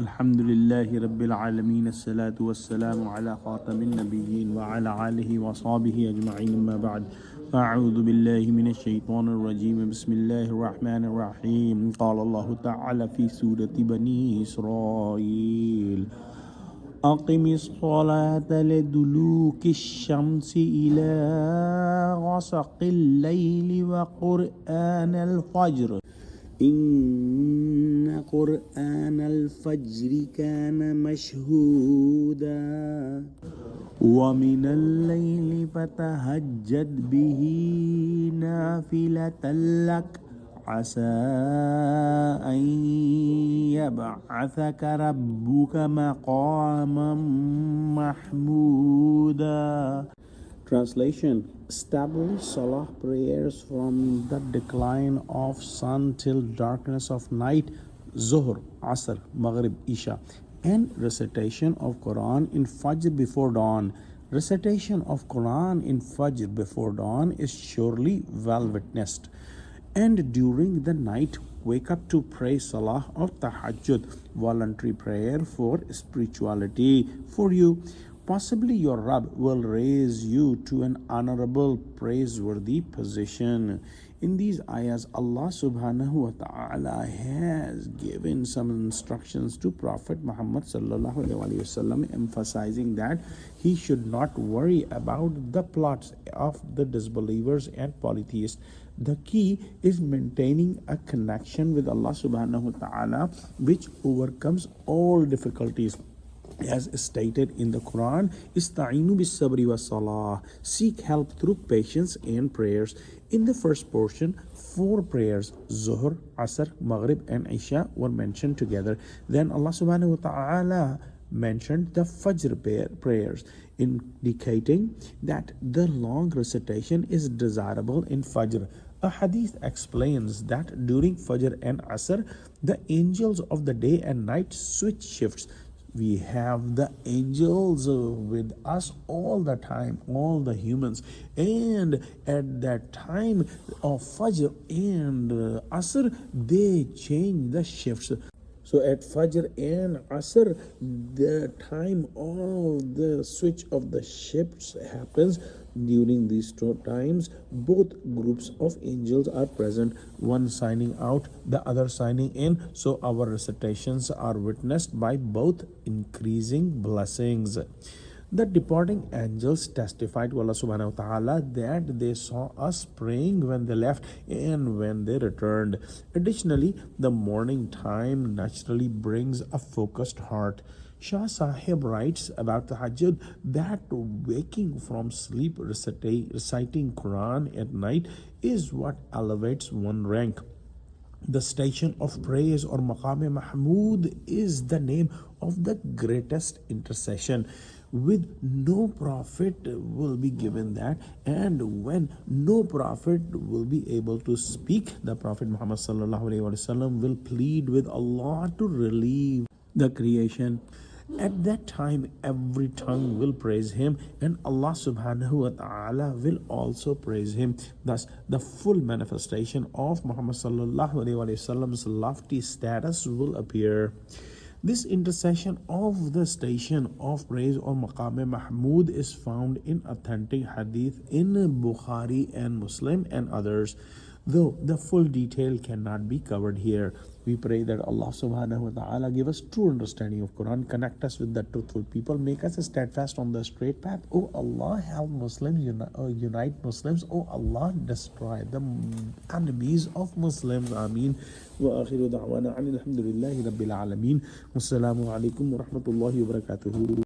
Alhamdulillahi Rabbil Alameen. As-salatu was-salamu ala khatamin nabiyyin wa ala alihi wa sahbihi ajma'in, amma ba'd. A'udhu billahi minash shaitanir rajeem. Bismillahir rahmanir rahim. Qala Allahu ta'ala fi Surah Bani Israel. أقم الصلاة لدلوك الشمس إلى غسق الليل وقرآن الفجر إن قرآن الفجر كان مشهودا ومن الليل فتهجد به نافلة لك عسى أن يبعثك ربك مقاما محمودا. Translation: Establish Salah prayers from the decline of sun till darkness of night, Zuhr, Asr, Maghrib, Isha, and recitation of Quran in Fajr before dawn. Recitation of Quran in Fajr before dawn is surely well witnessed. And during the night, wake up to pray Salah of Tahajjud, voluntary prayer for spirituality for you. Possibly your Rabb will raise you to an honorable, praiseworthy position. In these ayahs, Allah subhanahu wa ta'ala has given some instructions to Prophet Muhammad sallallahu alaihi wasallam, emphasizing that he should not worry about the plots of the disbelievers and polytheists. The key is maintaining a connection with Allah subhanahu wa ta'ala, which overcomes all difficulties. As stated in the Quran, Ista'inu bis sabri was salah. Seek help through patience and prayers. In the first portion, 4 prayers, Zuhr, Asr, Maghrib, and Isha, were mentioned together. Then Allah subhanahu wa ta'ala mentioned the Fajr prayers, indicating that the long recitation is desirable in Fajr. A hadith explains that during Fajr and Asr, the angels of the day and night switch shifts. We have the angels with us all the time, all the humans, and at that time of Fajr and Asr, they change the shifts. So at Fajr and Asr, the time of the switch of the shifts happens. During these 2 times, both groups of angels are present, one signing out, the other signing in. So our recitations are witnessed by both, increasing blessings. The departing angels testified to Allah subhanahu wa ta'ala that they saw us praying when they left and when they returned. Additionally, the morning time naturally brings a focused heart. Shah Sahib writes about Tahajjud that waking from sleep reciting Quran at night is what elevates one rank. The station of praise or Maqam Mahmud is the name of the greatest intercession. With no prophet will be given that, and when no prophet will be able to speak, the Prophet Muhammad sallallahu alaihi wasallam will plead with Allah to relieve the creation. At that time, every tongue will praise him, and Allah subhanahu wa ta'ala will also praise him. Thus, the full manifestation of Muhammad sallallahu alaihi wasallam's lofty status will appear. This intercession of the station of praise or Maqam Mahmud is found in authentic hadith in Bukhari and Muslim and others, though the full detail cannot be covered here. We pray that Allah subhanahu wa ta'ala give us true understanding of Quran, connect us with the truthful people, make us steadfast on the straight path. Oh Allah, help Muslims, unite Muslims. Oh Allah, destroy the enemies of Muslims. Ameen. Wa akhiru da'wana alhamdulillahi rabbil alameen. Wassalamu alaikum wa rahmatullahi wa barakatuhu.